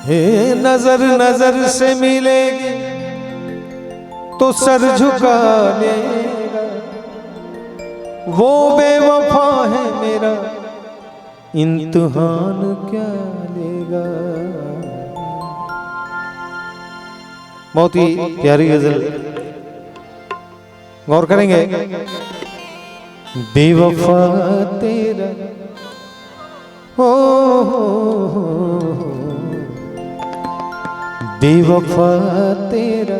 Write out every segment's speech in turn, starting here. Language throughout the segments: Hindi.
हे नजर नजर से मिलेगी तो सर झुका लेगा, वो बेवफा है मेरा इम्तिहान क्या लेगा। बहुत ही प्यारी गजल, गौर करेंगे। बेवफा तेरा हो, बेवफा तेरा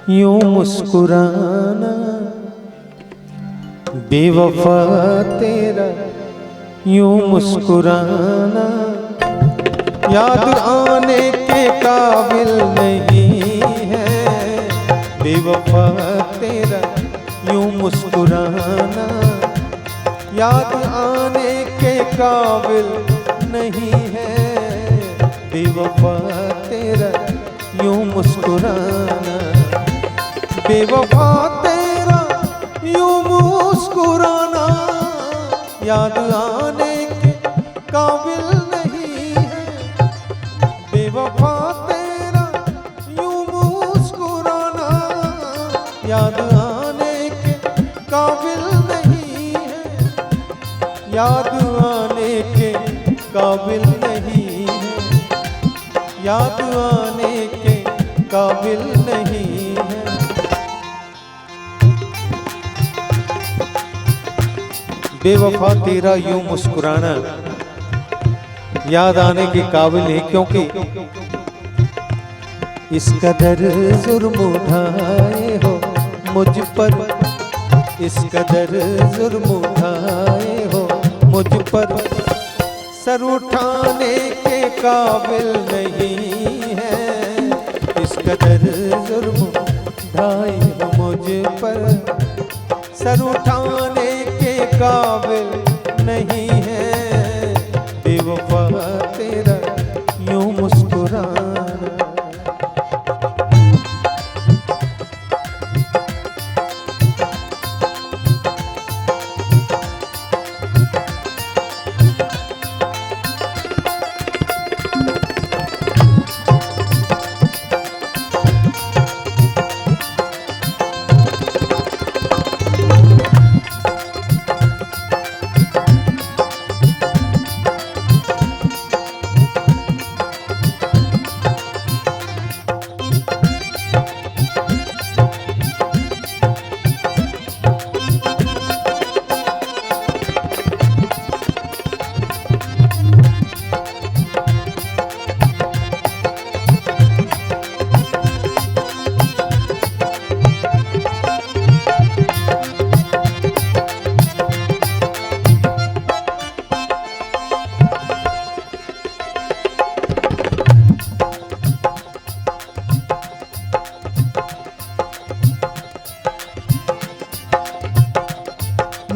यूं मुस्कुराना, बेवफा तेरा यूं मुस्कुराना याद आने के काबिल नहीं है। बेवफा तेरा यूं मुस्कुराना याद आने के काबिल नहीं है। बेवफा तेरा यूं मुस्कुराना, बेवफा तेरा यूं मुस्कुराना याद आने के काबिल नहीं है। बेवफा तेरा यूं मुस्कुराना याद आने के काबिल नहीं है। याद आने के काबिल नहीं है, याद आने के काबिल नहीं है। बेवफा तेरा यूं मुस्कुराना याद आने के काबिल है, क्योंकि इस कदर जुर्म उठाए हो मुझ पर, इस कदर जुर्म उठाए हो मुझ पर, सर उठाने के काबिल नहीं है। इस कदर जुर्म उठाए हो मुझ पर, सर उठाने के काबिल नहीं है। बेवफा तेरा यूं मुस्कुराना।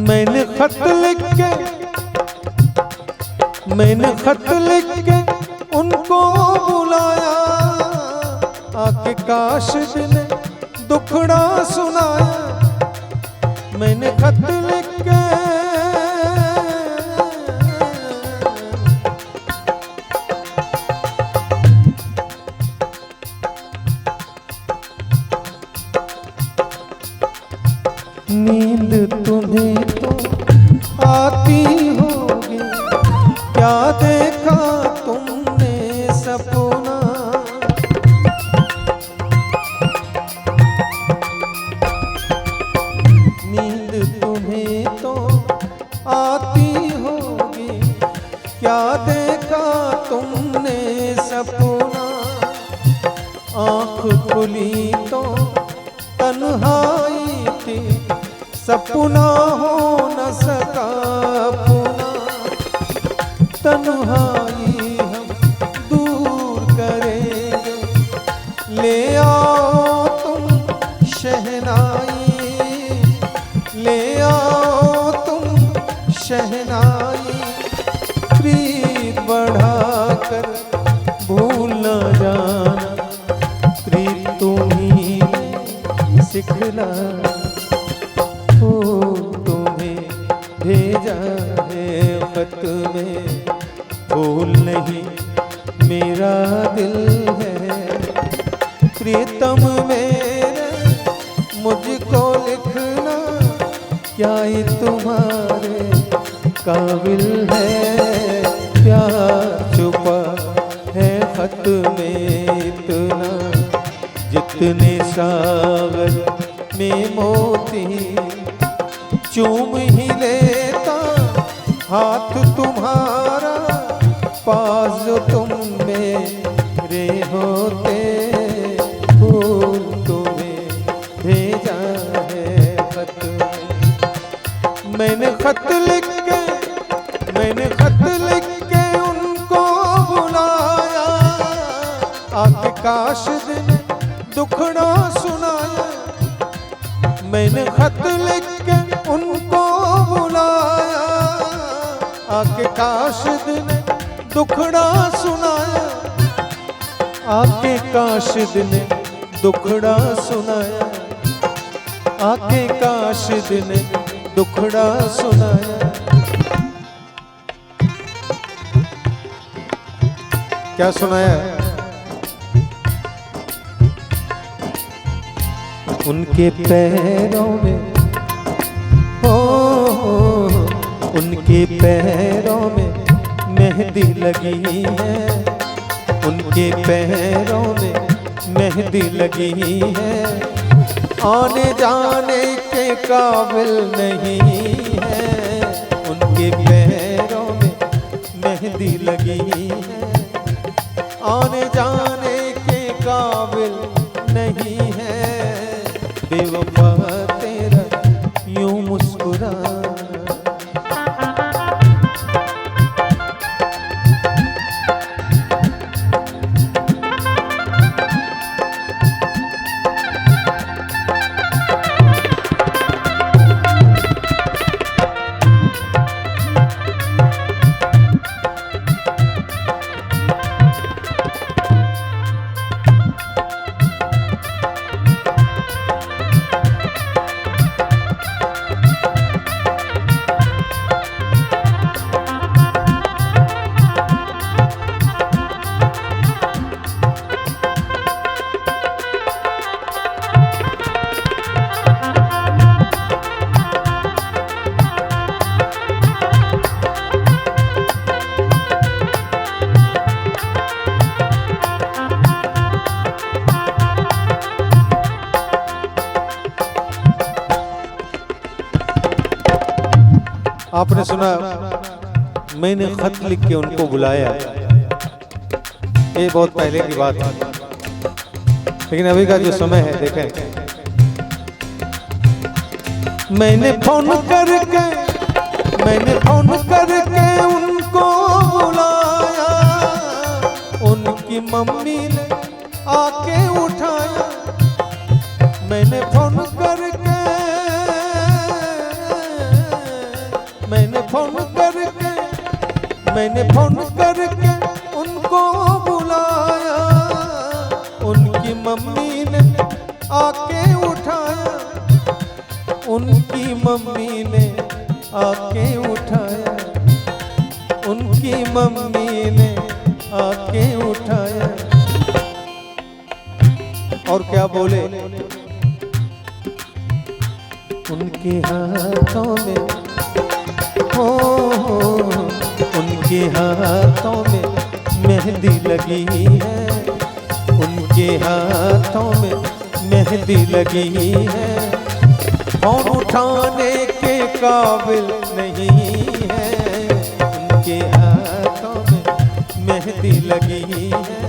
मैंने खत लिख के, मैंने खत लिख के उनको बुलाया, आके काश दिल दुखड़ा सुनाया। मैंने खत लिख के, नींद तुम्हें तो आती होगी, क्या देखा तुमने सपना। नींद तुम्हें तो आती होगी, क्या देखा तुमने सपना। आँख खुली तो तन्हाई थी, सपना हो न सका पुना। तन्हाई हम दूर करेंगे, ले आओ तुम शहनाई, ले आओ तुम शहनाई। प्रीत बढ़ाकर भूल न जाना, प्रीत तुम्हीं सिखला। तुम्हें भेजा है खत में, फूल नहीं मेरा दिल है। प्रीतम मेरे मुझको लिखना, क्या ये तुम्हारे काबिल है। प्यार छुपा है खत में इतना, जितने सागर में मोती। चूम ही लेता हाथ तुम्हारा, पास जो तुम मेरे होते। फूल तुम्हें भेजा है खत में। मैंने खत लिख के उनको बुलाया, आके काश दिन दुखड़ा सुनाया। मैंने खत लिख के उनको बुलाया, आके काश दिन दुखड़ा सुनाया। आके काश दिन दुखड़ा सुनाया, आके काश दिन दुखड़ा सुनाया। क्या सुनाया? उनके पैरों में हो, उनके पैरों में मेहंदी लगी है। उनके पैरों में मेहंदी लगी है। आने जाने के काबिल नहीं है। उनके पैरों में मेहंदी लगी है। आने जाने के काबिल नहीं है। बेवफा तेरा यूं मुस्कुराना। आपने सुना मैंने खत लिख के उनको बुलाया, ये बहुत पहले की बात है। लेकिन अभी का जो समय है देखें, मैंने फोन करके उनको बुलाया। उनकी मम्मी ने आके उठाया। मैंने फोन करके उनको बुलाया। उनकी मम्मी ने आके उठाया। उनकी मम्मी ने आके उठाया। उनकी मम्मी ने आके उठाया। और क्या बोले? उनके हाथों में हो, उनके हाथों में मेहंदी लगी है। उनके हाथों में मेहंदी लगी है। फोन उठाने के काबिल नहीं है। उनके हाथों में मेहंदी लगी है।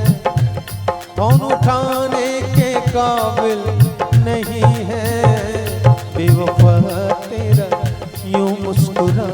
फोन उठाने के काबिल नहीं है। बेवफा तेरा यूं मुस्कुरा।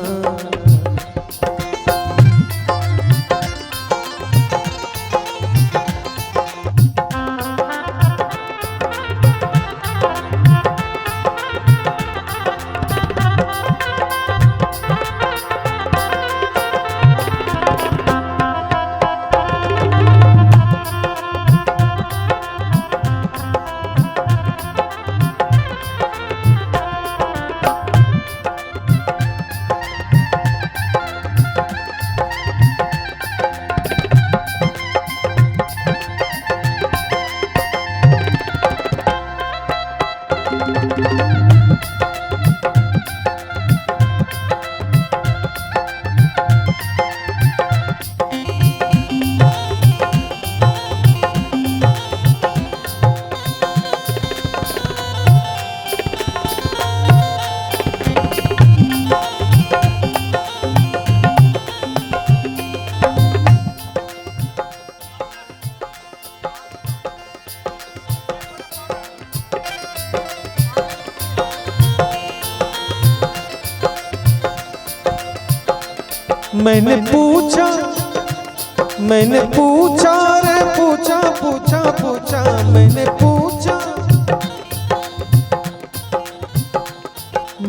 मैंने पूछा रे पूछा पूछा पूछा मैंने पूछा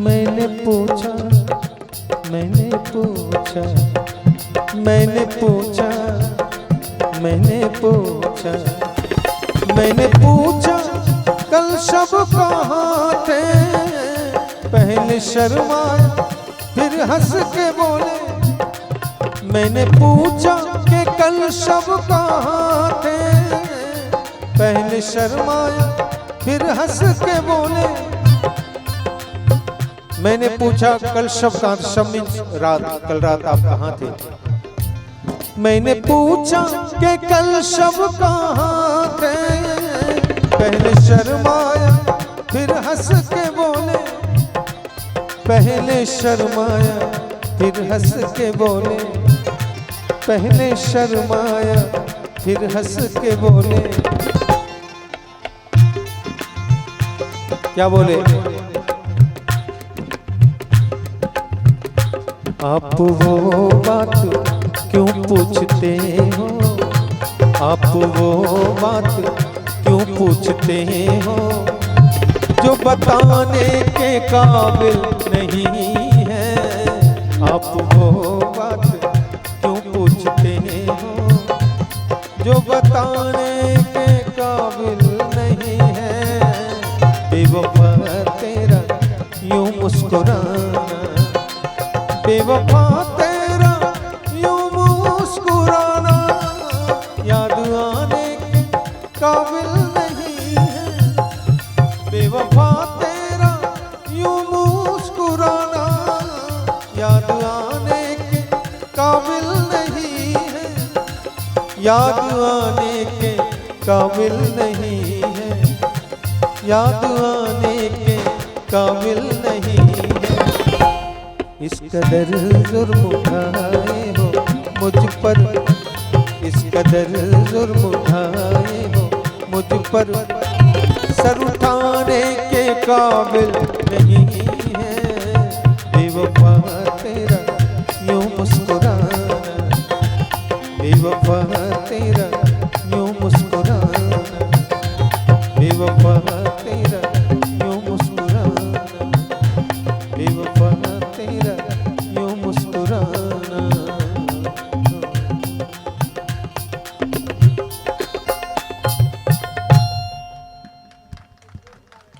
मैंने पूछा मैंने पूछा मैंने पूछा मैंने पूछा मैंने पूछा कल शब कहाँ थे पहले शर्माए फिर हंस के बोले मैंने पूछा कि कल शब कहाँ थे पहले शर्माया फिर हंस के बोले मैंने पूछा कल शब कहाँ थे शब मीन्स रात कल रात आप कहाँ थे मैंने पूछा कि कल शब कहाँ थे पहले शर्माया फिर हंस के बोले पहले शर्माया फिर हंस के बोले पहले शर्माया फिर हंस के बोले क्या बोले आप वो बात क्यों पूछते हो आप वो बात क्यों पूछते हो जो बताने के काबिल नहीं है आप वो बात क्यों पूछते हो जो बताने के काबिल नहीं है बेवफा तेरा यूं मुस्कुराना बेवफा तेरा यूं मुस्कुराना याद आने के काबिल नहीं है बेवफा तेरा यूं मुस्कुराना याद आने के काबिल नहीं है याद आने के काबिल नहीं है याद आने के काबिल नहीं है इस कदर जुर्म उठाए हो मुझ पर इस कदर जुर्म उठाए हो मुझ पर सर उठाने के काबिल नहीं